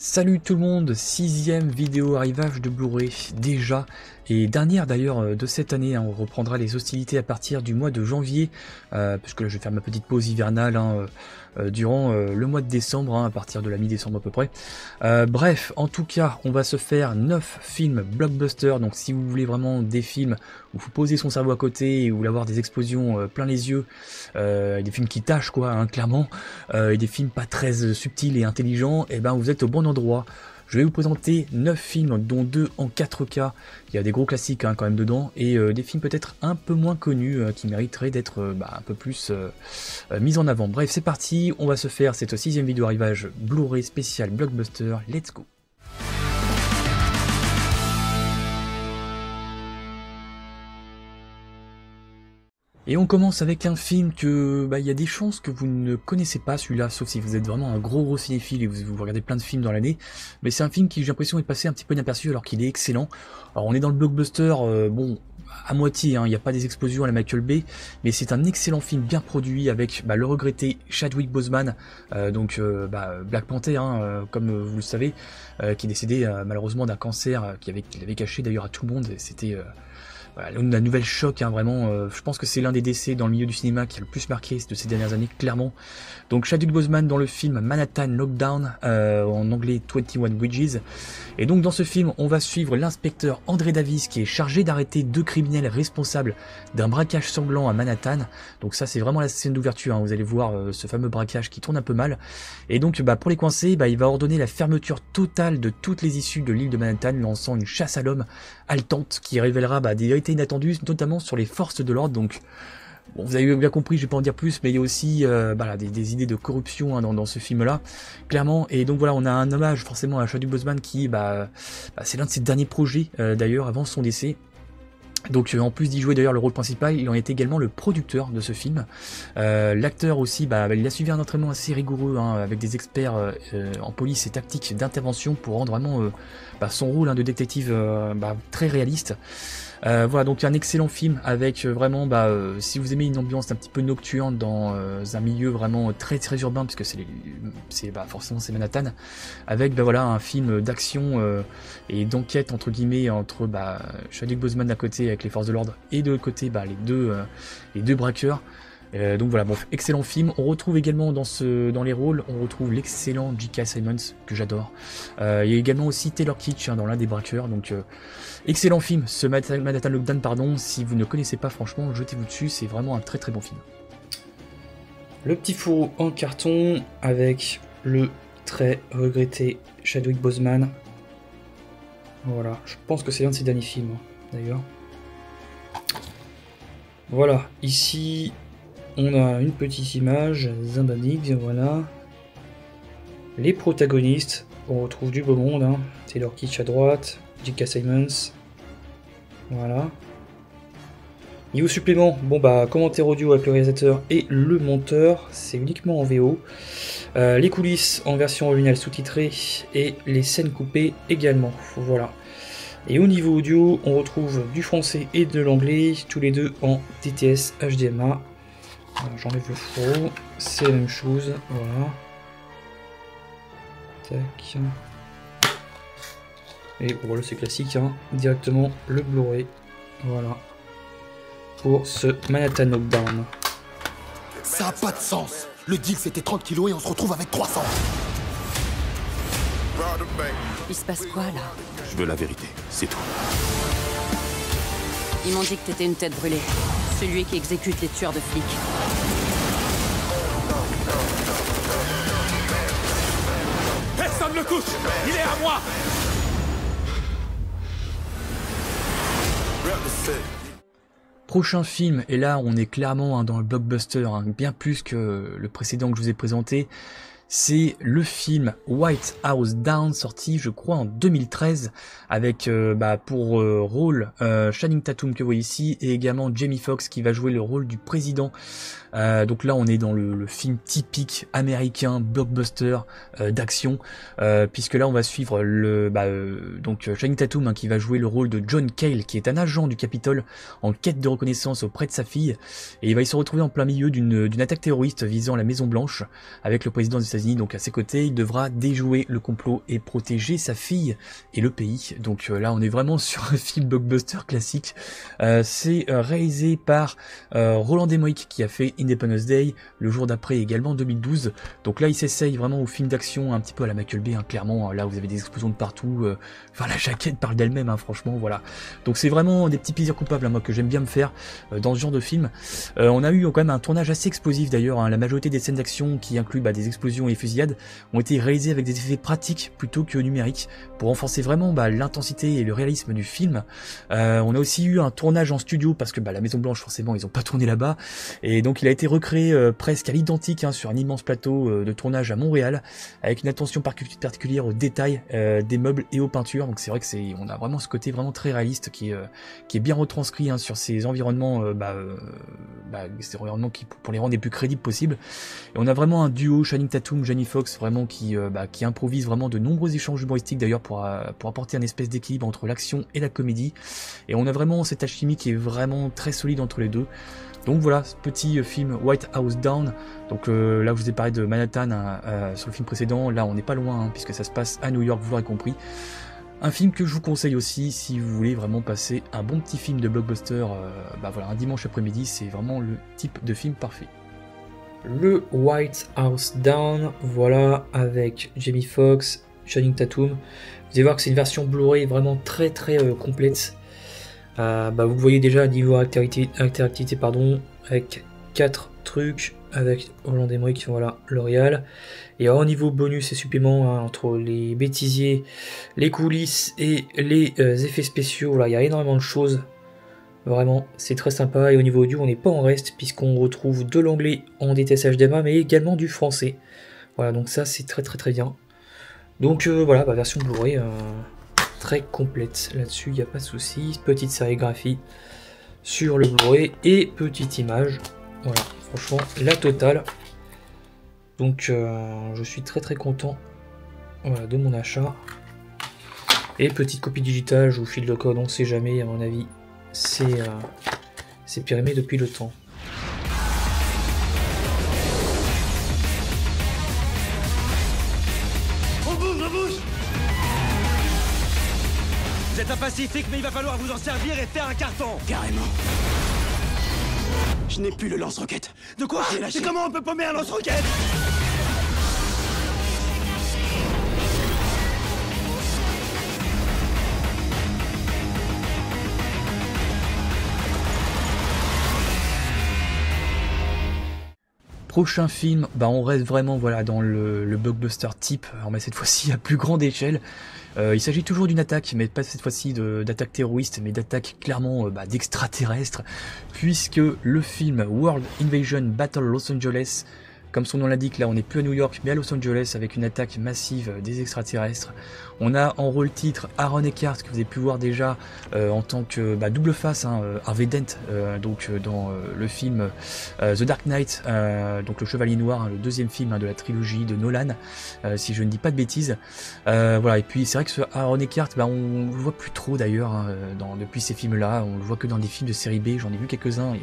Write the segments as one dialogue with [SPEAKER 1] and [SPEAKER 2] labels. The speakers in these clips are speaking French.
[SPEAKER 1] Salut tout le monde, sixième vidéo arrivage de Blu-ray déjà, et dernière d'ailleurs de cette année, on reprendra les hostilités à partir du mois de janvier, puisque là je vais faire ma petite pause hivernale durant le mois de décembre, à partir de la mi-décembre à peu près. Bref, en tout cas, on va se faire 9 films blockbusters, donc si vous voulez vraiment des films où vous posez son cerveau à côté et où vous voulez avoir des explosions plein les yeux, des films qui tâchent quoi, clairement, et des films pas très subtils et intelligents, et ben vous êtes au bon endroit. Je vais vous présenter 9 films, dont 2 en 4K, il y a des gros classiques quand même dedans, et des films peut-être un peu moins connus, qui mériteraient d'être un peu plus mis en avant. Bref, c'est parti, on va se faire cette sixième vidéo arrivage Blu-ray spécial blockbuster, let's go. Et on commence avec un film que, il y a des chances que vous ne connaissez pas celui-là, sauf si vous êtes vraiment un gros cinéphile et vous regardez plein de films dans l'année. Mais c'est un film qui, j'ai l'impression, est passé un petit peu inaperçu alors qu'il est excellent. Alors on est dans le blockbuster, à moitié, il n'y a pas des explosions à la Michael Bay, mais c'est un excellent film bien produit avec le regretté Chadwick Boseman, Black Panther, comme vous le savez, qui est décédé malheureusement d'un cancer qu'il avait caché d'ailleurs à tout le monde. C'était voilà, la nouvelle choc, vraiment, je pense que c'est l'un des décès dans le milieu du cinéma qui a le plus marqué de ces dernières années, clairement. Donc Chadwick Boseman dans le film Manhattan Lockdown, en anglais 21 Bridges. Et donc dans ce film, on va suivre l'inspecteur André Davis qui est chargé d'arrêter 2 criminels responsables d'un braquage sanglant à Manhattan. Donc ça c'est vraiment la scène d'ouverture, vous allez voir ce fameux braquage qui tourne un peu mal. Et donc pour les coincer, il va ordonner la fermeture totale de toutes les issues de l'île de Manhattan, lançant une chasse à l'homme haletante qui révélera des vérités inattendues, notamment sur les forces de l'ordre. Donc bon, vous avez bien compris, je vais pas en dire plus, mais il y a aussi des idées de corruption dans ce film-là, clairement. Et donc voilà, on a un hommage forcément à Chadwick Boseman qui, c'est l'un de ses derniers projets d'ailleurs avant son décès. Donc en plus d'y jouer d'ailleurs le rôle principal, il en est également le producteur de ce film. L'acteur aussi, il a suivi un entraînement assez rigoureux avec des experts en police et tactique d'intervention pour rendre vraiment son rôle de détective très réaliste. Voilà, donc un excellent film avec vraiment, si vous aimez une ambiance un petit peu nocturne dans un milieu vraiment très urbain, puisque forcément c'est Manhattan, avec un film d'action et d'enquête entre guillemets entre Chadwick Boseman d'un côté avec les forces de l'ordre et de l'autre côté les deux braqueurs. Donc voilà, excellent film. On retrouve également dans les rôles, on retrouve l'excellent J.K. Simmons que j'adore. Il y a également aussi Taylor Kitsch dans l'un des braqueurs. Donc excellent film, ce Manhattan Lockdown, pardon. Si vous ne connaissez pas, franchement, jetez-vous dessus, c'est vraiment un très bon film. Le petit fourreau en carton avec le très regretté Chadwick Boseman. Voilà, je pense que c'est l'un de ses derniers films d'ailleurs. Voilà, ici on a une petite image, Zimbadig, voilà. Les protagonistes, on retrouve du beau monde, Taylor Kitsch à droite, J.K. Simmons, voilà. Niveau supplément, commentaire audio avec le réalisateur et le monteur, c'est uniquement en VO. Les coulisses en version originale sous-titrée et les scènes coupées également, voilà. Et au niveau audio, on retrouve du français et de l'anglais, tous les deux en DTS HDMI. J'enlève le fourreau, c'est la même chose, voilà. Tac. Et voilà, c'est classique, directement le Blu-ray, voilà. Pour ce Manhattan Lockdown.
[SPEAKER 2] Ça a pas de sens. Le deal c'était 30 kilos et on se retrouve avec 300.
[SPEAKER 3] Il se passe quoi là?
[SPEAKER 2] Je veux la vérité, c'est tout.
[SPEAKER 3] Ils m'ont dit que t'étais une tête brûlée. Celui qui exécute les tueurs de flics.
[SPEAKER 2] Personne ne touche. Il est à moi.
[SPEAKER 1] Prochain film, et là on est clairement dans le blockbuster, bien plus que le précédent que je vous ai présenté. C'est le film White House Down, sorti je crois en 2013, avec pour rôle Channing Tatum que vous voyez ici, et également Jamie Foxx qui va jouer le rôle du président. Donc là on est dans le film typique américain, blockbuster d'action, puisque là on va suivre Channing Tatum qui va jouer le rôle de John Cale, qui est un agent du Capitole en quête de reconnaissance auprès de sa fille, et il va se retrouver en plein milieu d'une attaque terroriste visant la Maison Blanche, avec le président des États-Unis États-Unis, donc à ses côtés, il devra déjouer le complot et protéger sa fille et le pays. Donc là, on est vraiment sur un film blockbuster classique. C'est réalisé par Roland Emmerich qui a fait Independence Day, le jour d'après également 2012. Donc là, il s'essaye vraiment au film d'action un petit peu à la Michael Bay, hein, clairement. Là, vous avez des explosions de partout. Enfin, la jaquette parle d'elle-même, hein, franchement, voilà. Donc c'est vraiment des petits plaisirs coupables, hein, moi, que j'aime bien me faire dans ce genre de film. On a eu quand même un tournage assez explosif d'ailleurs, hein. La majorité des scènes d'action qui incluent des explosions et fusillades ont été réalisées avec des effets pratiques plutôt que numériques pour renforcer vraiment l'intensité et le réalisme du film. On a aussi eu un tournage en studio parce que la Maison Blanche forcément ils ont pas tourné là-bas et donc il a été recréé presque à l'identique, hein, sur un immense plateau de tournage à Montréal avec une attention particulière aux détails des meubles et aux peintures. Donc c'est vrai que on a vraiment ce côté vraiment très réaliste qui est bien retranscrit, hein, sur ces environnements, ces environnements qui pour les rendre les plus crédibles possibles. Et on a vraiment un duo Channing Tatum, Jamie Foxx vraiment qui improvise vraiment de nombreux échanges humoristiques d'ailleurs pour apporter un espèce d'équilibre entre l'action et la comédie. Et on a vraiment cette alchimie qui est vraiment très solide entre les deux. Donc voilà, ce petit film White House Down. Donc là, je vous ai parlé de Manhattan sur le film précédent. Là, on n'est pas loin, hein, puisque ça se passe à New York, vous l'aurez compris. Un film que je vous conseille aussi si vous voulez vraiment passer un bon petit film de blockbuster. Voilà, un dimanche après-midi, c'est vraiment le type de film parfait.
[SPEAKER 4] Le White House Down, voilà, avec Jamie Foxx, Channing Tatum. Vous allez voir que c'est une version Blu-ray vraiment très complète. Vous le voyez déjà niveau interactivité, avec 4 trucs, avec Roland Emmerich, voilà, L'Oréal. Et alors, au niveau bonus et suppléments, hein, entre les bêtisiers, les coulisses et les effets spéciaux, là, il y a énormément de choses. Vraiment, c'est très sympa. Et au niveau audio, on n'est pas en reste, puisqu'on retrouve de l'anglais en DTS HDMI, mais également du français. Voilà, donc ça, c'est très bien. Donc voilà, version Blu-ray très complète. Là-dessus, il n'y a pas de souci. Petite sérigraphie sur le Blu-ray et petite image. Voilà, franchement, la totale. Donc, je suis très content, voilà, de mon achat. Et petite copie digitale, je vous file le code, on ne sait jamais, à mon avis. C'est périmé depuis le temps.
[SPEAKER 5] On bouge. Vous êtes un pacifique, mais il va falloir vous en servir et faire un carton.
[SPEAKER 2] Carrément. Je n'ai plus le lance-roquette.
[SPEAKER 5] De quoi?
[SPEAKER 2] Je l'ai lâché.
[SPEAKER 5] Mais comment on peut paumer un lance-roquette?
[SPEAKER 1] Prochain film, on reste vraiment dans le blockbuster type, mais cette fois-ci à plus grande échelle. Il s'agit toujours d'une attaque, mais pas cette fois-ci d'attaque terroriste, mais d'attaque clairement d'extraterrestres, puisque le film World Invasion Battle Los Angeles, comme son nom l'indique, là on n'est plus à New York mais à Los Angeles avec une attaque massive des extraterrestres. On a en rôle titre Aaron Eckhart, que vous avez pu voir déjà en tant que double face, hein, Harvey Dent, dans le film The Dark Knight, donc le Chevalier Noir, hein, le deuxième film, hein, de la trilogie de Nolan, si je ne dis pas de bêtises. Voilà, et puis c'est vrai que ce Aaron Eckhart, on le voit plus trop d'ailleurs, hein, depuis ces films-là, on le voit que dans des films de série B, j'en ai vu quelques-uns.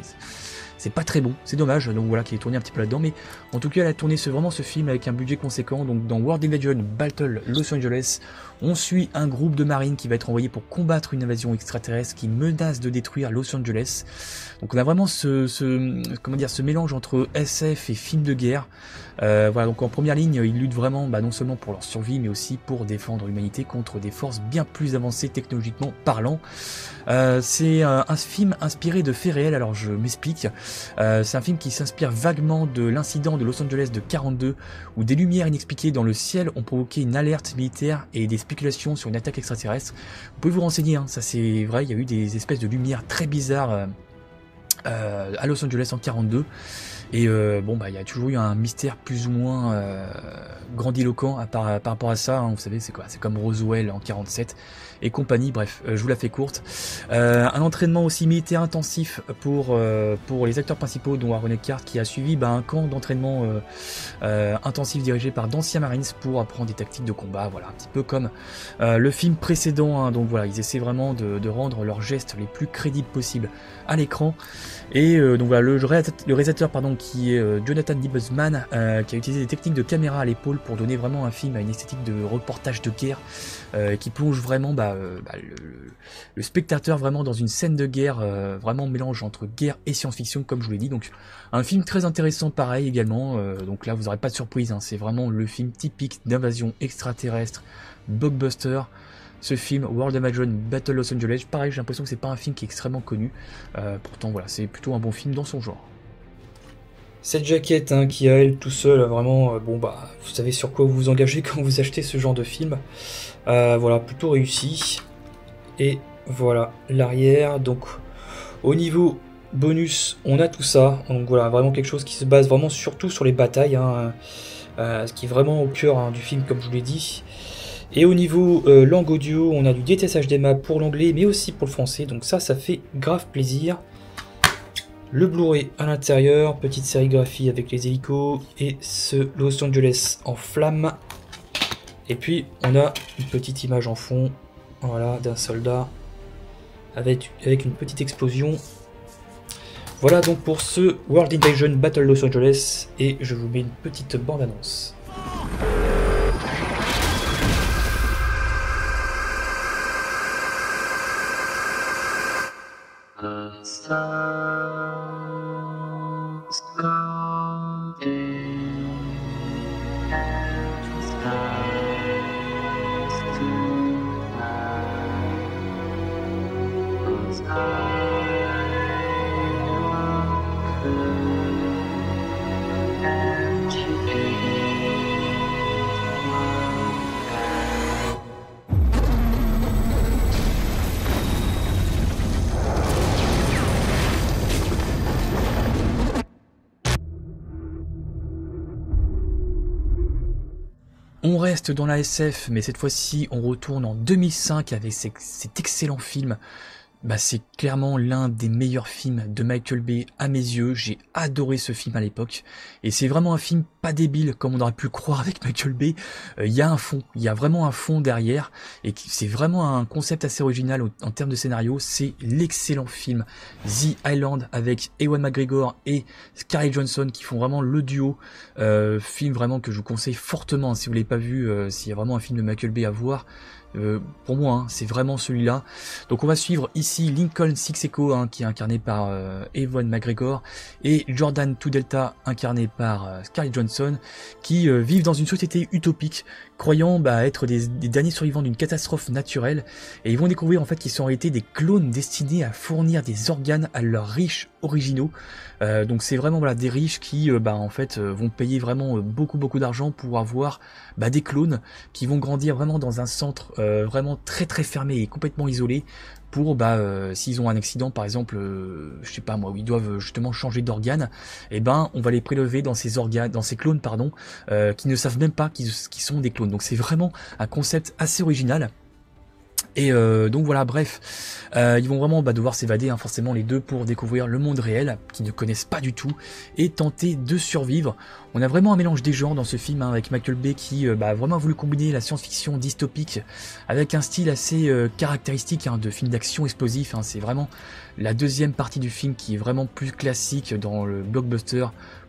[SPEAKER 1] C'est pas très bon, c'est dommage, donc voilà, qu'il ait tourné un petit peu là-dedans, mais en tout cas, elle a tourné vraiment ce film avec un budget conséquent. Donc dans World Invasion Battle Los Angeles, on suit un groupe de marines qui va être envoyé pour combattre une invasion extraterrestre qui menace de détruire Los Angeles. Donc on a vraiment ce mélange entre SF et film de guerre. Voilà, donc en première ligne, ils luttent vraiment non seulement pour leur survie, mais aussi pour défendre l'humanité contre des forces bien plus avancées technologiquement parlant. C'est un film inspiré de faits réels, alors je m'explique. C'est un film qui s'inspire vaguement de l'incident de Los Angeles de 42, où des lumières inexpliquées dans le ciel ont provoqué une alerte militaire et des spéculations sur une attaque extraterrestre. Vous pouvez vous renseigner, hein, ça c'est vrai, il y a eu des espèces de lumières très bizarres à Los Angeles en 42. Et il y a toujours eu un mystère plus ou moins grandiloquent par rapport à ça, hein. Vous savez, c'est quoi? C'est comme Roswell en 47 et compagnie. Bref, je vous la fais courte. Un entraînement aussi militaire intensif pour les acteurs principaux, dont Aaron Eckhart, qui a suivi un camp d'entraînement intensif dirigé par d'anciens Marines pour apprendre des tactiques de combat. Voilà, un petit peu comme le film précédent, hein. Donc voilà, ils essaient vraiment de rendre leurs gestes les plus crédibles possibles à l'écran. Et donc voilà, le réalisateur qui est Jonathan Liebesman, qui a utilisé des techniques de caméra à l'épaule pour donner vraiment un film à une esthétique de reportage de guerre, qui plonge vraiment le spectateur vraiment dans une scène de guerre, vraiment mélange entre guerre et science-fiction, comme je vous l'ai dit. Donc un film très intéressant pareil également, donc là vous n'aurez pas de surprise, hein, c'est vraiment le film typique d'invasion extraterrestre, blockbuster. Ce film, World Invasion Battle Los Angeles, pareil, j'ai l'impression que c'est pas un film qui est extrêmement connu, pourtant voilà, c'est plutôt un bon film dans son genre.
[SPEAKER 4] Cette jaquette hein, qui à elle tout seul, vraiment, vous savez sur quoi vous vous engagez quand vous achetez ce genre de film. Voilà, plutôt réussi. Et voilà, l'arrière, donc au niveau bonus, on a tout ça, donc voilà, vraiment quelque chose qui se base vraiment surtout sur les batailles, hein, ce qui est vraiment au cœur hein, du film, comme je vous l'ai dit. Et au niveau langue audio, on a du DTS HDMI pour l'anglais, mais aussi pour le français. Donc ça fait grave plaisir. Le Blu-ray à l'intérieur, petite sérigraphie avec les hélicos et ce Los Angeles en flammes. Et puis on a une petite image en fond, voilà, d'un soldat avec une petite explosion. Voilà donc pour ce World Invasion Battle Los Angeles. Et je vous mets une petite bande-annonce.
[SPEAKER 1] On reste dans la SF, mais cette fois-ci on retourne en 2005 avec cet excellent film. C'est clairement l'un des meilleurs films de Michael Bay à mes yeux. J'ai adoré ce film à l'époque. Et c'est vraiment un film pas débile comme on aurait pu le croire avec Michael Bay. Il y a un fond, il y a vraiment un fond derrière. Et c'est vraiment un concept assez original en termes de scénario. C'est l'excellent film The Island avec Ewan McGregor et Scarlett Johansson qui font vraiment le duo. Film vraiment que je vous conseille fortement si vous l'avez pas vu. S'il y a vraiment un film de Michael Bay à voir. Pour moi, hein, c'est vraiment celui-là. Donc on va suivre ici Lincoln Sixeco, hein, qui est incarné par Ewan McGregor, et Jordan Tudelta, incarné par Scarlett Johansson, qui vivent dans une société utopique, croyant être des derniers survivants d'une catastrophe naturelle, et ils vont découvrir en fait qu'ils sont en réalité des clones destinés à fournir des organes à leurs riches originaux. Donc c'est vraiment des riches qui en fait vont payer vraiment beaucoup d'argent pour avoir des clones qui vont grandir vraiment dans un centre vraiment très fermé et complètement isolé pour s'ils ont un accident par exemple je sais pas moi où ils doivent justement changer d'organes, et on va les prélever dans ces organes, dans ces clones qui ne savent même pas qu'ils sont des clones. Donc c'est vraiment un concept assez original. Et donc voilà, bref, ils vont vraiment devoir s'évader, hein, forcément les deux, pour découvrir le monde réel, qu'ils ne connaissent pas du tout, et tenter de survivre. On a vraiment un mélange des genres dans ce film, hein, avec Michael Bay qui a vraiment voulu combiner la science-fiction dystopique avec un style assez caractéristique, hein, de film d'action explosif. Hein. C'est vraiment la deuxième partie du film qui est vraiment plus classique dans le blockbuster.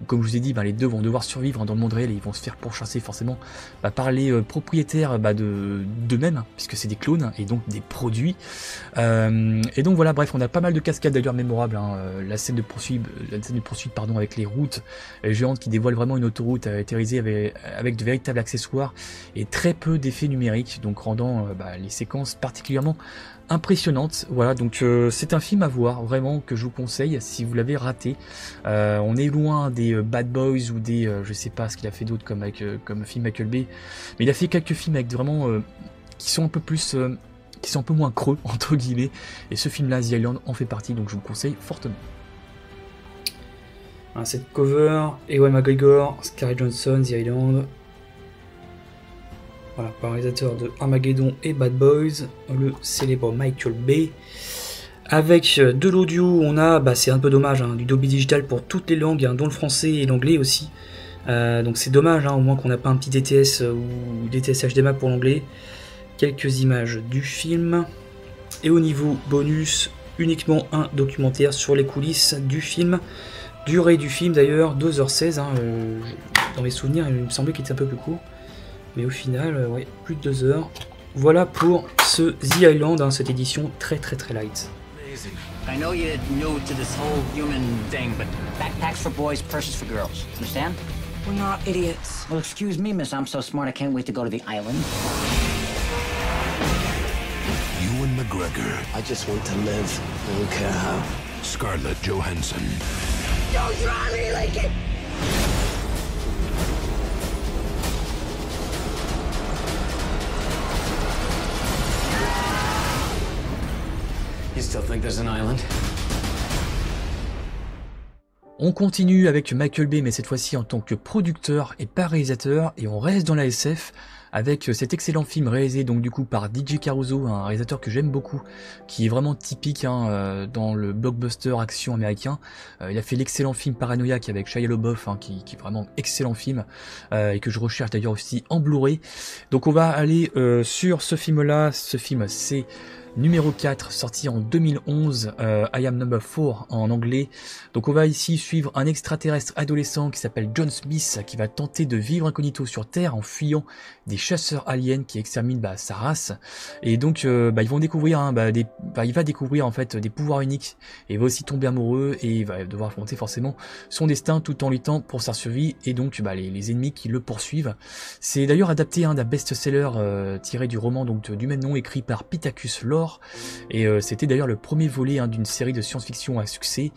[SPEAKER 1] Comme je vous ai dit, les deux vont devoir survivre dans le monde réel et ils vont se faire pourchasser forcément par les propriétaires d'eux-mêmes, puisque c'est des clones et donc des produits. Et donc voilà, bref, on a pas mal de cascades d'ailleurs mémorables. Hein. La scène de poursuite, avec les routes géantes qui dévoilent vraiment une autoroute terrorisée avec de véritables accessoires et très peu d'effets numériques, donc rendant les séquences particulièrement impressionnante. Voilà, donc c'est un film à voir vraiment que je vous conseille si vous l'avez raté. On est loin des Bad Boys ou des je sais pas ce qu'il a fait d'autre comme film Michael Bay, mais il a fait quelques films avec vraiment qui sont un peu plus qui sont un peu moins creux entre guillemets, et ce film là The Island en fait partie, donc je vous le conseille fortement.
[SPEAKER 4] Cette cover, Ewan McGregor, Scarlett Johansson, The Island. Voilà, par réalisateur de Armageddon et Bad Boys, le célèbre Michael Bay. Avec de l'audio, on a, c'est un peu dommage, hein, du Dolby Digital pour toutes les langues, hein, dont le français et l'anglais aussi. Donc c'est dommage, hein, au moins qu'on n'a pas un petit DTS ou DTS HDMI pour l'anglais. Quelques images du film. Et au niveau bonus, uniquement un documentaire sur les coulisses du film. Durée du film d'ailleurs, 2h16. Hein, dans mes souvenirs, il me semblait qu'il était un peu plus court. Mais au final, ouais, plus de 2 heures. Voilà pour ce The Island, hein, cette édition très light.
[SPEAKER 6] I know you're new to this whole human thing, but backpacks for boys, purses for girls. Understand?
[SPEAKER 3] We're not idiots.
[SPEAKER 6] Well, excuse me, miss. I'm so smart I can't wait to go to the island.
[SPEAKER 2] Ewan McGregor,
[SPEAKER 7] I just want to live. I don't care how.
[SPEAKER 2] Scarlett Johansson,
[SPEAKER 3] Don't try me like it!
[SPEAKER 7] You still think there's an island?
[SPEAKER 1] On continue avec Michael Bay, mais cette fois-ci en tant que producteur et pas réalisateur, et on reste dans la SF avec cet excellent film réalisé donc du coup par DJ Caruso, un réalisateur que j'aime beaucoup, qui est vraiment typique hein, dans le blockbuster action américain. Il a fait l'excellent film Paranoiac avec Shia LaBeouf, hein, qui est vraiment excellent film, et que je recherche d'ailleurs aussi en Blu-ray. Donc on va aller sur ce film-là. Ce film c'est numéro 4, sorti en 2011, I Am Number 4 en anglais. Donc on va ici suivre un extraterrestre adolescent qui s'appelle John Smith, qui va tenter de vivre incognito sur Terre en fuyant des chasseurs aliens qui exterminent sa race. Et donc ils vont découvrir, hein, il va découvrir en fait des pouvoirs uniques, et il va aussi tomber amoureux, et il va devoir affronter forcément son destin tout en luttant pour sa survie, et donc les ennemis qui le poursuivent. C'est d'ailleurs adapté hein, d'un best-seller tiré du roman donc du même nom, écrit par Pittacus Lore. Et c'était d'ailleurs le premier volet hein, d'une série de science-fiction à succès.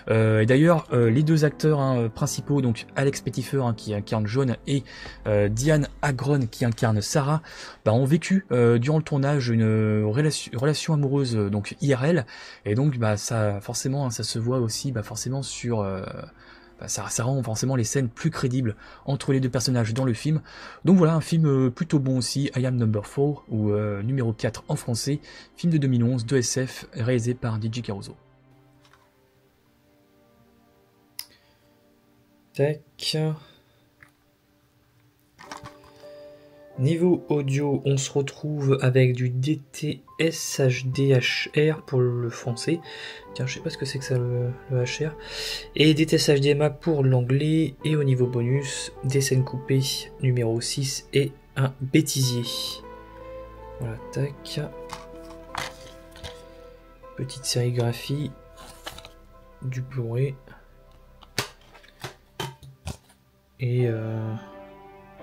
[SPEAKER 1] Et d'ailleurs les deux acteurs hein, principaux, donc Alex Pettyfer hein, qui incarne John, et Diane Agron qui incarne Sarah, ont vécu durant le tournage une relation amoureuse donc IRL, et donc ça forcément hein, ça se voit aussi forcément sur ça rend forcément les scènes plus crédibles entre les deux personnages dans le film. Donc voilà, un film plutôt bon aussi, I Am Number 4, ou numéro 4 en français, film de 2011 de SF réalisé par DJ Caruso.
[SPEAKER 4] Tac. Niveau audio, on se retrouve avec du DTS HDHR pour le français. Tiens, je sais pas ce que c'est que ça le HR. Et DTS HDMA pour l'anglais. Et au niveau bonus, des scènes coupées numéro 6 et un bêtisier. Voilà, tac. Petite sérigraphie du Blu-ray. Et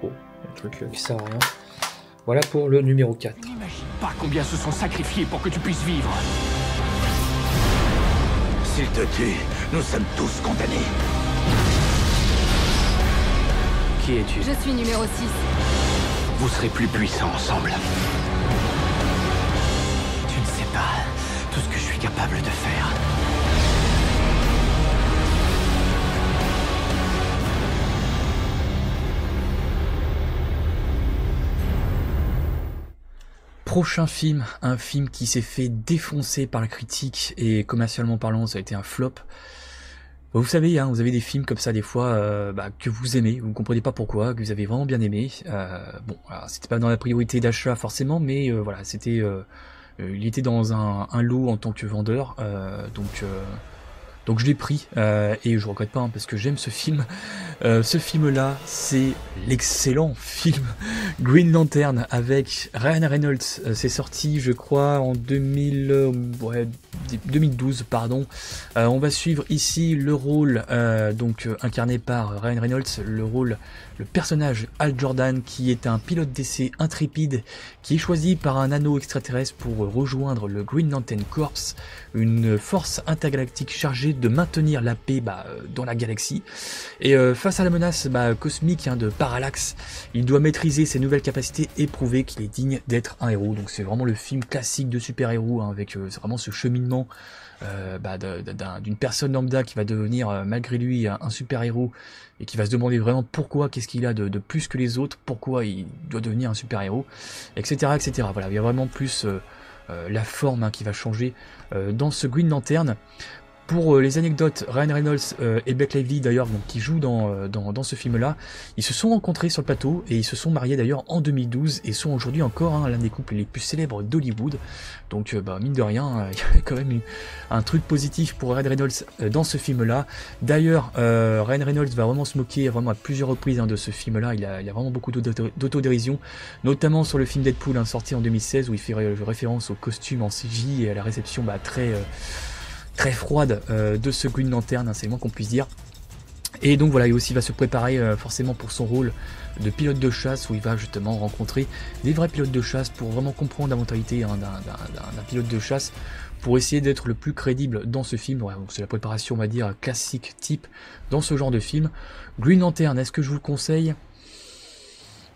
[SPEAKER 4] oh, un truc qui sert à rien. Voilà pour le numéro 4.
[SPEAKER 5] N'imagine pas combien se sont sacrifiés pour que tu puisses vivre.
[SPEAKER 2] s'il te tue, nous sommes tous condamnés.
[SPEAKER 5] Qui es-tu?
[SPEAKER 3] Je suis numéro 6.
[SPEAKER 5] Vous serez plus puissants ensemble. Tu ne sais pas tout ce que je suis capable de faire.
[SPEAKER 1] Prochain film, un film qui s'est fait défoncer par la critique et commercialement parlant ça a été un flop. Vous savez, hein, vous avez des films comme ça des fois que vous aimez, vous ne comprenez pas pourquoi, que vous avez vraiment bien aimé. Bon, c'était pas dans la priorité d'achat forcément, mais voilà, c'était, il était dans un lot en tant que vendeur, donc je l'ai pris et je regrette pas hein, parce que j'aime ce film. Ce film-là, c'est l'excellent film Green Lantern avec Ryan Reynolds. C'est sorti, je crois, en 2012, pardon. On va suivre ici le rôle incarné par Ryan Reynolds, le personnage Hal Jordan, qui est un pilote d'essai intrépide qui est choisi par un anneau extraterrestre pour rejoindre le Green Lantern Corps, une force intergalactique chargée de maintenir la paix dans la galaxie. Et face à la menace cosmique de Parallax, il doit maîtriser ses nouvelles capacités et prouver qu'il est digne d'être un héros. Donc c'est vraiment le film classique de super-héros, hein, avec vraiment ce cheminement d'une personne lambda qui va devenir malgré lui un super-héros et qui va se demander vraiment pourquoi, qu'est-ce qu'il a de plus que les autres, pourquoi il doit devenir un super-héros, etc., etc. Voilà, il y a vraiment plus la forme qui va changer dans ce Green Lantern. Pour les anecdotes, Ryan Reynolds et Blake Lively d'ailleurs, donc qui jouent dans ce film-là, ils se sont rencontrés sur le plateau et ils se sont mariés d'ailleurs en 2012 et sont aujourd'hui encore l'un des couples les plus célèbres d'Hollywood. Donc mine de rien, il y avait quand même eu un truc positif pour Ryan Reynolds dans ce film-là. D'ailleurs, Ryan Reynolds va vraiment se moquer vraiment à plusieurs reprises de ce film-là. Il y a vraiment beaucoup d'autodérision, notamment sur le film Deadpool sorti en 2016 où il fait référence au costume en CJ et à la réception très froide de ce Green Lantern, c'est le moins qu'on puisse dire. Et donc voilà, il aussi va se préparer forcément pour son rôle de pilote de chasse où il va justement rencontrer des vrais pilotes de chasse pour vraiment comprendre la mentalité d'un pilote de chasse pour essayer d'être le plus crédible dans ce film. Ouais, c'est la préparation, on va dire, classique type dans ce genre de film. Green Lantern, est-ce que je vous le conseille ?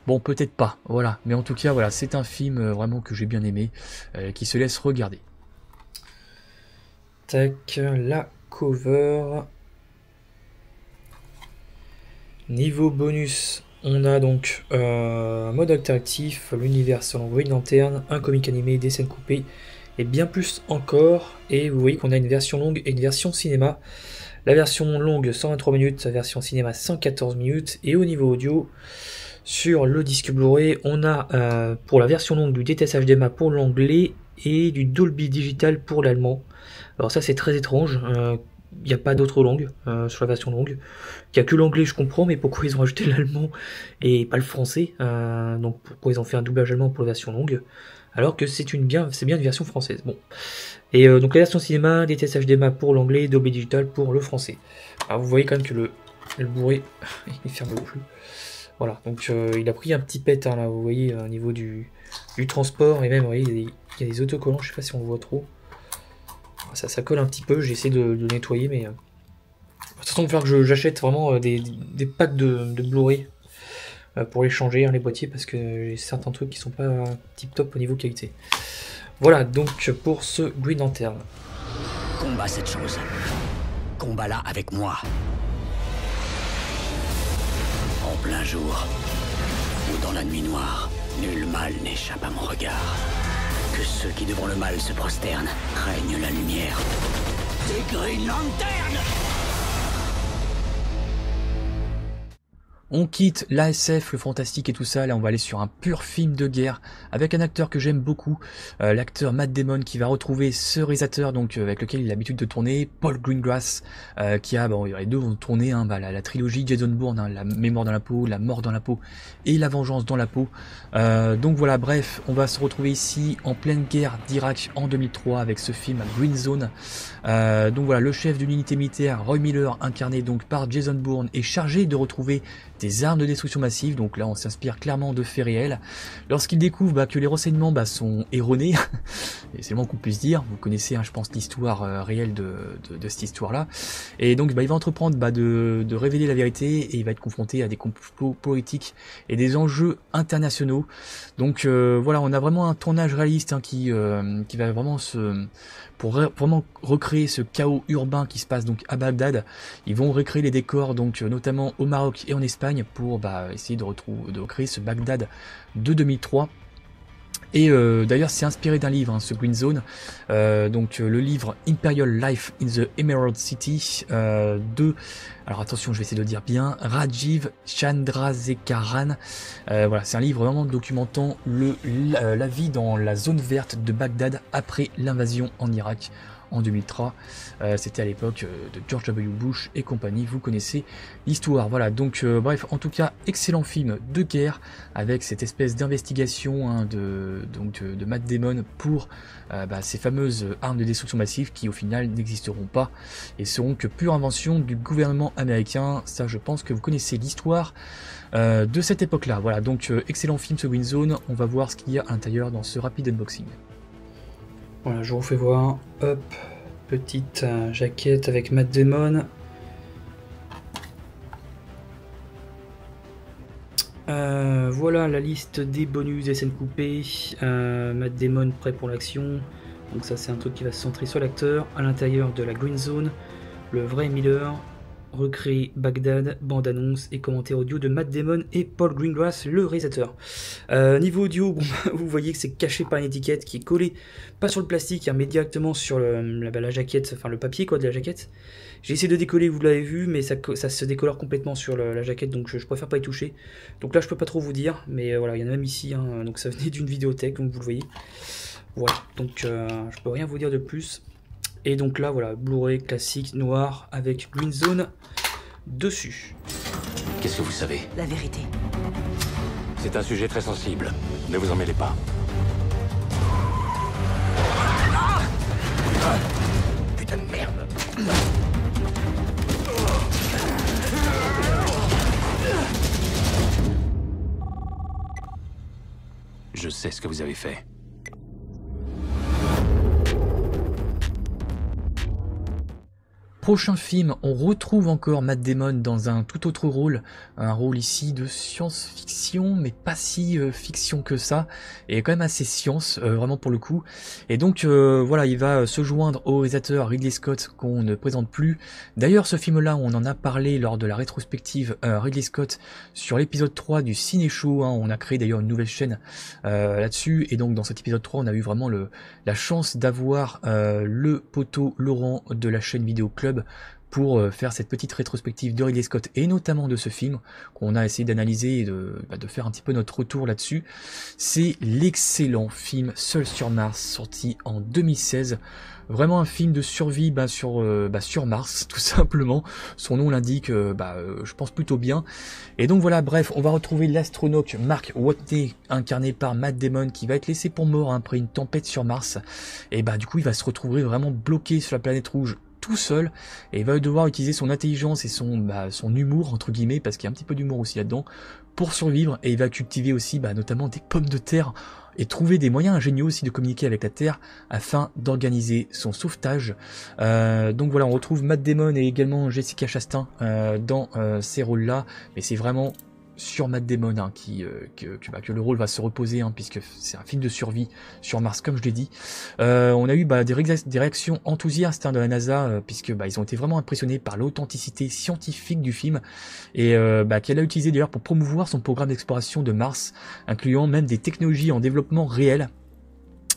[SPEAKER 1] Bon, peut-être pas, voilà. Mais en tout cas, voilà, c'est un film vraiment que j'ai bien aimé, qui se laisse regarder.
[SPEAKER 4] Tac, la cover. Niveau bonus, on a donc un mode interactif, l'univers selon Green Lantern, un comic animé, des scènes coupées et bien plus encore. Et vous voyez qu'on a une version longue et une version cinéma. La version longue 123 minutes, la version cinéma 114 minutes. Et au niveau audio, sur le disque Blu-ray, on a pour la version longue du DTS HDMI pour l'anglais et du Dolby Digital pour l'allemand. Alors ça c'est très étrange. Il n'y a pas d'autre langue sur la version longue. Il n'y a que l'anglais, je comprends, mais pourquoi ils ont rajouté l'allemand et pas le français donc pourquoi ils ont fait un doublage allemand pour la version longue alors que c'est bien une version française. Bon. Et donc la version cinéma, DTS HDMI pour l'anglais, Dolby Digital pour le français. Alors vous voyez quand même que le Blu-ray, il ferme plus. Voilà, donc il a pris un petit pet là, vous voyez, au niveau du transport, et même, vous voyez, il y a des autocollants, je sais pas si on voit trop. Ça colle un petit peu, j'essaie de le nettoyer, mais de toute façon, il va falloir que j'achète vraiment des packs de Blu-ray pour les changer, les boîtiers, parce que j'ai certains trucs qui sont pas tip top au niveau qualité. Voilà, donc pour ce Green Lantern.
[SPEAKER 6] Combat cette chose. Combat-la avec moi. En plein jour ou dans la nuit noire, nul mal n'échappe à mon regard. Que ceux qui devant le mal se prosternent, règne la lumière. Des Green Lantern!
[SPEAKER 1] On quitte l'ASF, le fantastique et tout ça, là on va aller sur un pur film de guerre avec un acteur que j'aime beaucoup, l'acteur Matt Damon qui va retrouver ce réalisateur donc avec lequel il a l'habitude de tourner, Paul Greengrass, qui a, les deux vont tourner la trilogie Jason Bourne, La mémoire dans la peau, La mort dans la peau et La vengeance dans la peau. Donc voilà, bref, on va se retrouver ici en pleine guerre d'Irak en 2003 avec ce film Green Zone. Donc voilà, le chef d'une unité militaire, Roy Miller, incarné donc par Jason Bourne, est chargé de retrouver des armes de destruction massive. Donc là on s'inspire clairement de faits réels lorsqu'il découvre que les renseignements sont erronés et c'est le moins qu'on puisse dire. Vous connaissez je pense l'histoire réelle de cette histoire là, et donc il va entreprendre de révéler la vérité et il va être confronté à des complots politiques et des enjeux internationaux. Donc voilà, on a vraiment un tournage réaliste qui va vraiment pour vraiment recréer ce chaos urbain qui se passe donc à Bagdad. Ils vont recréer les décors donc notamment au Maroc et en Espagne pour essayer de recréer ce Bagdad de 2003. Et d'ailleurs c'est inspiré d'un livre, ce Green Zone, donc le livre Imperial Life in the Emerald City de, alors attention je vais essayer de le dire bien, Rajiv Chandrasekaran. Voilà, c'est un livre vraiment documentant la vie dans la zone verte de Bagdad après l'invasion en Irak en 2003. C'était à l'époque de George W. Bush et compagnie, vous connaissez l'histoire. Voilà, donc bref, en tout cas, excellent film de guerre avec cette espèce d'investigation de Matt Damon pour ces fameuses armes de destruction massive qui au final n'existeront pas et seront que pure invention du gouvernement américain. Ça, je pense que vous connaissez l'histoire de cette époque-là. Voilà, donc excellent film ce Green Zone. On va voir ce qu'il y a à l'intérieur dans ce rapide unboxing.
[SPEAKER 4] Voilà, je vous fais voir. Hop, petite jaquette avec Matt Damon. Voilà la liste des bonus, des scènes coupées. Matt Damon prêt pour l'action. Donc ça c'est un truc qui va se centrer sur l'acteur. À l'intérieur de la Green Zone, le vrai Miller. recréé Bagdad, bande-annonce et commentaire audio de Matt Damon et Paul Greengrass, le réalisateur. Niveau audio, bon, vous voyez que c'est caché par une étiquette qui est collée, pas sur le plastique, hein, mais directement sur la jaquette, enfin le papier quoi de la jaquette. J'ai essayé de décoller, vous l'avez vu, mais ça se décolore complètement sur la jaquette, donc je préfère pas y toucher. Donc là je peux pas trop vous dire, mais voilà, il y en a même ici, hein, donc ça venait d'une vidéothèque, donc vous le voyez. Voilà, donc je peux rien vous dire de plus. Et donc là, voilà, Blu-ray classique, noir, avec Green Zone dessus.
[SPEAKER 6] Qu'est-ce que vous savez?
[SPEAKER 3] La vérité.
[SPEAKER 8] C'est un sujet très sensible. Ne vous en mêlez pas.
[SPEAKER 6] Putain de merde!
[SPEAKER 8] Je sais ce que vous avez fait.
[SPEAKER 1] Prochain film, on retrouve encore Matt Damon dans un tout autre rôle, un rôle ici de science-fiction, mais pas si fiction que ça, et quand même assez science, vraiment pour le coup. Et donc voilà, il va se joindre au réalisateur Ridley Scott qu'on ne présente plus. D'ailleurs, ce film-là, on en a parlé lors de la rétrospective Ridley Scott sur l'épisode 3 du Ciné Show, hein. On a créé d'ailleurs une nouvelle chaîne là-dessus, et donc dans cet épisode 3, on a eu vraiment la chance d'avoir le poteau Laurent de la chaîne Vidéo Club pour faire cette petite rétrospective de Ridley Scott et notamment de ce film qu'on a essayé d'analyser et de faire un petit peu notre retour là-dessus. C'est l'excellent film Seul sur Mars, sorti en 2016. Vraiment un film de survie sur Mars, tout simplement. Son nom l'indique, je pense plutôt bien. Et donc voilà, bref, on va retrouver l'astronaute Mark Watney, incarné par Matt Damon, qui va être laissé pour mort après une tempête sur Mars. Et du coup, il va se retrouver vraiment bloqué sur la planète rouge, tout seul, et il va devoir utiliser son intelligence et son humour entre guillemets, parce qu'il y a un petit peu d'humour aussi là-dedans, pour survivre. Et il va cultiver aussi notamment des pommes de terre et trouver des moyens ingénieux aussi de communiquer avec la Terre afin d'organiser son sauvetage. Donc voilà, on retrouve Matt Damon et également Jessica Chastain dans ces rôles-là, mais c'est vraiment sur Matt Damon que le rôle va se reposer, hein, puisque c'est un film de survie sur Mars, comme je l'ai dit. On a eu des réactions enthousiastes, hein, de la NASA, puisque ils ont été vraiment impressionnés par l'authenticité scientifique du film, et qu'elle a utilisé d'ailleurs pour promouvoir son programme d'exploration de Mars, incluant même des technologies en développement réel.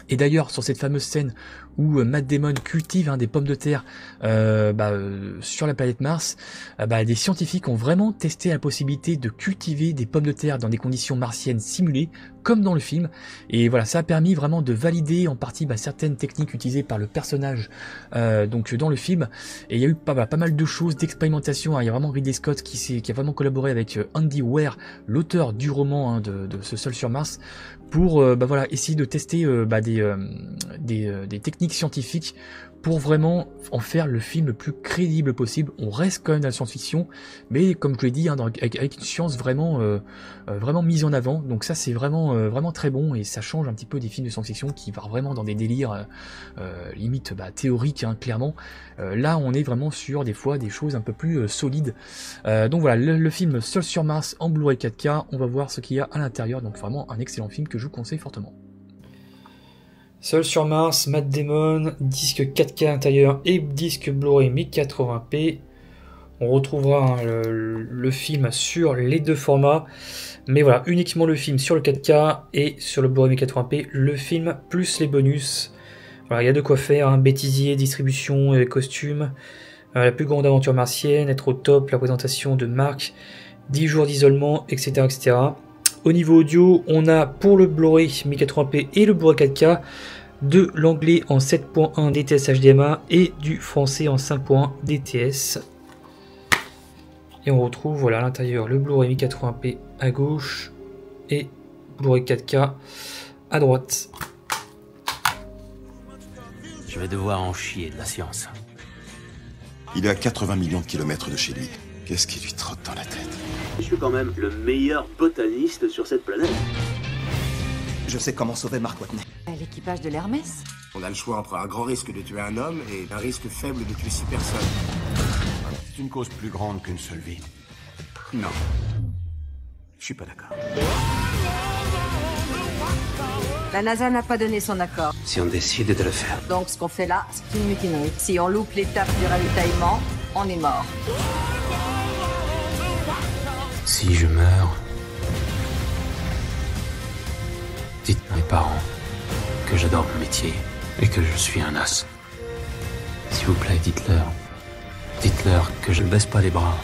[SPEAKER 1] Et d'ailleurs, sur cette fameuse scène où Matt Damon cultive des pommes de terre sur la planète Mars, des scientifiques ont vraiment testé la possibilité de cultiver des pommes de terre dans des conditions martiennes simulées, comme dans le film. Et voilà, ça a permis vraiment de valider en partie certaines techniques utilisées par le personnage dans le film. Et il y a eu pas mal de choses, d'expérimentation, hein. Il y a vraiment Ridley Scott qui a vraiment collaboré avec Andy Weir, l'auteur du roman, hein, de ce Seul sur Mars, pour essayer de tester des techniques scientifiques pour vraiment en faire le film le plus crédible possible. On reste quand même dans la science-fiction, mais comme je l'ai dit, hein, avec une science vraiment mise en avant. Donc ça, c'est vraiment très bon, et ça change un petit peu des films de science-fiction qui vont vraiment dans des délires limite théoriques, hein, clairement. Là, on est vraiment sur des fois des choses un peu plus solides. Donc voilà, le film Seul sur Mars en Blu-ray 4K. On va voir ce qu'il y a à l'intérieur. Donc vraiment un excellent film que je vous conseille fortement.
[SPEAKER 4] Seul sur Mars, Matt Damon, disque 4K intérieur et disque Blu-ray 1080p. On retrouvera le film sur les deux formats, mais voilà, uniquement le film sur le 4K et sur le Blu-ray 1080p, le film plus les bonus. Voilà, il y a de quoi faire, hein, bêtisier, distribution, costumes, la plus grande aventure martienne, être au top, la présentation de Mark, 10 jours d'isolement, etc., etc. Au niveau audio, on a pour le Blu-ray 1080p et le Blu-ray 4K de l'anglais en 7.1 DTS HDMI et du français en 5.1 DTS. Et on retrouve voilà, à l'intérieur le Blu-ray 1080p à gauche et Blu-ray 4K à droite.
[SPEAKER 6] Je vais devoir en chier de la science.
[SPEAKER 2] Il est à 80 millions de kilomètres de chez lui. Qu'est-ce qui lui trotte dans la tête?
[SPEAKER 9] Je suis quand même le meilleur botaniste sur cette planète.
[SPEAKER 10] Je sais comment sauver Mark Watney.
[SPEAKER 3] L'équipage de l'Hermès.
[SPEAKER 10] On a le choix entre un grand risque de tuer un homme et un risque faible de tuer 6 personnes.
[SPEAKER 8] C'est une cause plus grande qu'une seule vie.
[SPEAKER 10] Non. Je suis pas d'accord.
[SPEAKER 3] La NASA n'a pas donné son accord.
[SPEAKER 6] Si on décide de le faire.
[SPEAKER 3] Donc ce qu'on fait là, c'est une mutinerie. Si on loupe l'étape du ravitaillement, on est mort.
[SPEAKER 11] Si je meurs, dites à mes parents que j'adore mon métier et que je suis un as. S'il vous plaît, dites-leur. Dites-leur que je ne baisse pas les bras.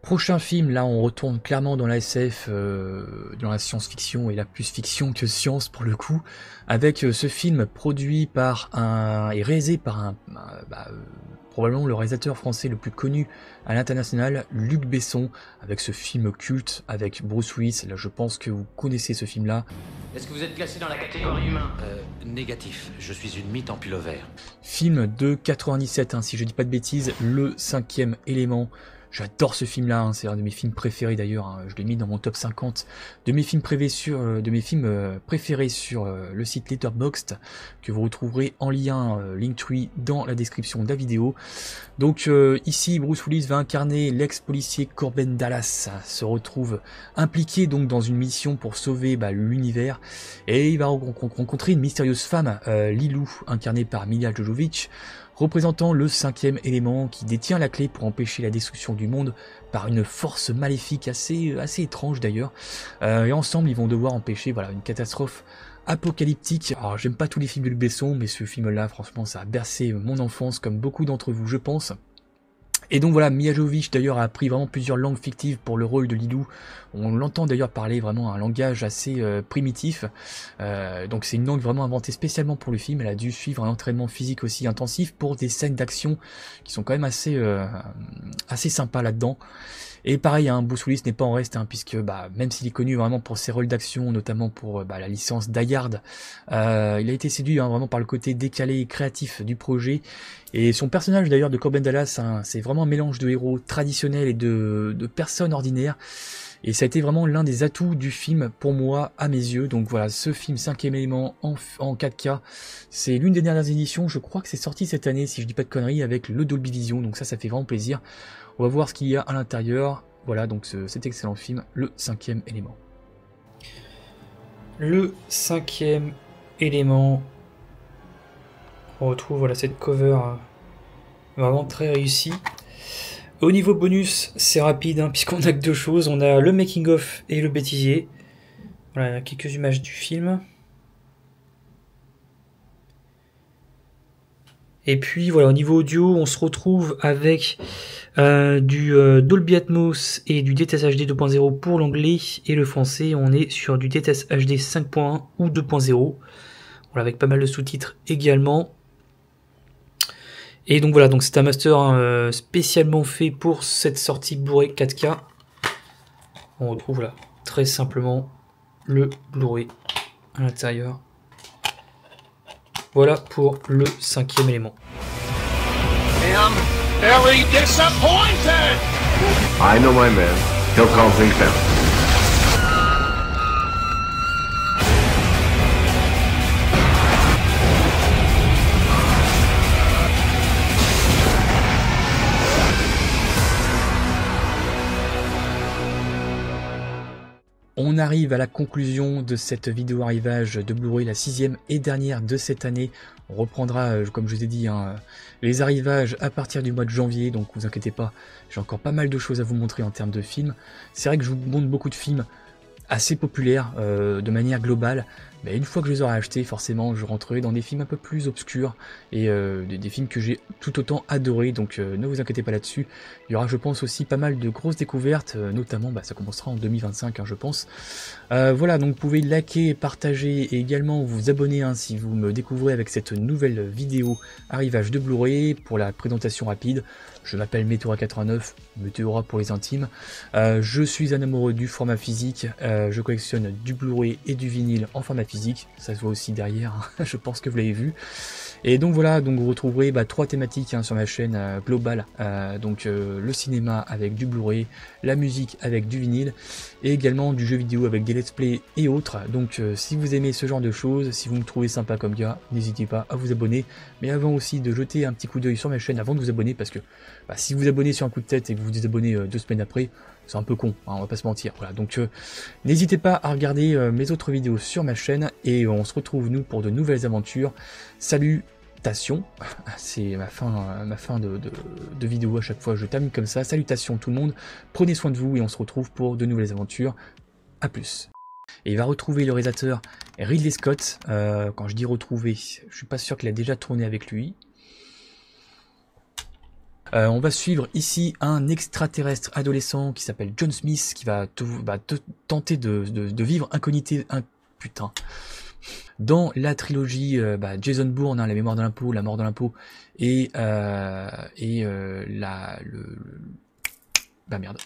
[SPEAKER 1] Prochain film, là on retourne clairement dans la SF, dans la science-fiction, et là plus fiction que science pour le coup, avec ce film produit par et réalisé par probablement le réalisateur français le plus connu à l'international, Luc Besson, avec ce film culte avec Bruce Willis. Là je pense que vous connaissez ce film là.
[SPEAKER 6] Est-ce que vous êtes classé dans la catégorie humain? Négatif, je suis une mythe en pullover.
[SPEAKER 1] Film de 97, hein, si je dis pas de bêtises, Le 5e élément. J'adore ce film-là, hein, c'est un de mes films préférés d'ailleurs, hein, je l'ai mis dans mon top 50 de mes films préférés sur le site Letterboxd, que vous retrouverez en lien Linktree dans la description de la vidéo. Donc ici, Bruce Willis va incarner l'ex-policier Corbin Dallas, se retrouve impliqué donc dans une mission pour sauver l'univers, et il va rencontrer une mystérieuse femme, Lilou, incarnée par Milla Jovovich, représentant le 5e élément qui détient la clé pour empêcher la destruction du monde par une force maléfique assez étrange d'ailleurs. Et ensemble, ils vont devoir empêcher une catastrophe apocalyptique. Alors, j'aime pas tous les films de Luc Besson, mais ce film-là, franchement, ça a bercé mon enfance, comme beaucoup d'entre vous, je pense. Et donc voilà, Milla Jovovich d'ailleurs a appris vraiment plusieurs langues fictives pour le rôle de Lilou. On l'entend d'ailleurs parler vraiment un langage assez primitif. Donc c'est une langue vraiment inventée spécialement pour le film. Elle a dû suivre un entraînement physique aussi intensif pour des scènes d'action qui sont quand même assez sympas là-dedans. Et pareil, hein, Bruce Willis n'est pas en reste, hein, puisque même s'il est connu vraiment pour ses rôles d'action, notamment pour la licence Die Hard, il a été séduit vraiment par le côté décalé et créatif du projet. Et son personnage d'ailleurs de Corbin Dallas, hein, c'est vraiment un mélange de héros traditionnels et de personnes ordinaires. Et ça a été vraiment l'un des atouts du film pour moi, à mes yeux. Donc voilà, ce film 5e élément en 4K, c'est l'une des dernières éditions, je crois que c'est sorti cette année, si je dis pas de conneries, avec le Dolby Vision. Donc ça fait vraiment plaisir. On va voir ce qu'il y a à l'intérieur. Voilà, donc cet excellent film, le 5e élément.
[SPEAKER 4] Le 5e élément. On retrouve cette cover vraiment très réussie. Au niveau bonus, c'est rapide, hein, puisqu'on a que deux choses. On a le making-of et le bêtisier. Voilà, quelques images du film. Et puis voilà, au niveau audio, on se retrouve avec du Dolby Atmos et du DTS HD 2.0 pour l'anglais, et le français, on est sur du DTS HD 5.1 ou 2.0. Voilà, avec pas mal de sous-titres également. Et donc voilà, donc c'est un master spécialement fait pour cette sortie Blu-ray 4K. On retrouve là très simplement le Blu-ray à l'intérieur. Voilà pour le 5e élément.
[SPEAKER 12] Very disappointed!
[SPEAKER 13] I know my man. He'll calm things down.
[SPEAKER 1] On arrive à la conclusion de cette vidéo arrivage de Blu-ray, la 6e et dernière de cette année. On reprendra, comme je vous ai dit, les arrivages à partir du mois de janvier, donc vous inquiétez pas, j'ai encore pas mal de choses à vous montrer en termes de films. C'est vrai que je vous montre beaucoup de films assez populaires de manière globale, mais une fois que je les aurai achetés, forcément je rentrerai dans des films un peu plus obscurs et des films que j'ai tout autant adorés, donc ne vous inquiétez pas là-dessus. Il y aura, je pense, aussi pas mal de grosses découvertes, notamment ça commencera en 2025, hein, je pense. Voilà, donc vous pouvez liker, partager et également vous abonner si vous me découvrez avec cette nouvelle vidéo arrivage de Blu-ray. Pour la présentation rapide, je m'appelle Meteora89, Meteora pour les intimes. Je suis un amoureux du format physique, je collectionne du Blu-ray et du vinyle en format physique, ça se voit aussi derrière, hein, je pense que vous l'avez vu. Et donc voilà, donc vous retrouverez 3 thématiques sur ma chaîne globale, donc le cinéma avec du Blu-ray, la musique avec du vinyle, et également du jeu vidéo avec des let's play et autres. Donc si vous aimez ce genre de choses, si vous me trouvez sympa comme gars, n'hésitez pas à vous abonner, mais avant aussi de jeter un petit coup d'œil sur ma chaîne avant de vous abonner, parce que si vous vous abonnez sur un coup de tête et que vous vous désabonnez 2 semaines après, c'est un peu con, hein, on va pas se mentir. Voilà, donc n'hésitez pas à regarder mes autres vidéos sur ma chaîne, et on se retrouve nous pour de nouvelles aventures. Salutations, c'est ma fin de vidéo à chaque fois, je termine comme ça. Salutations tout le monde, prenez soin de vous et on se retrouve pour de nouvelles aventures. À plus. Et il va retrouver le réalisateur Ridley Scott. Quand je dis retrouver, je suis pas sûr qu'il a déjà tourné avec lui. On va suivre ici un extraterrestre adolescent qui s'appelle John Smith, qui va tenter de vivre incognité. Putain. Dans la trilogie Jason Bourne, hein, La mémoire de l'impôt, La mort de l'impôt, et merde.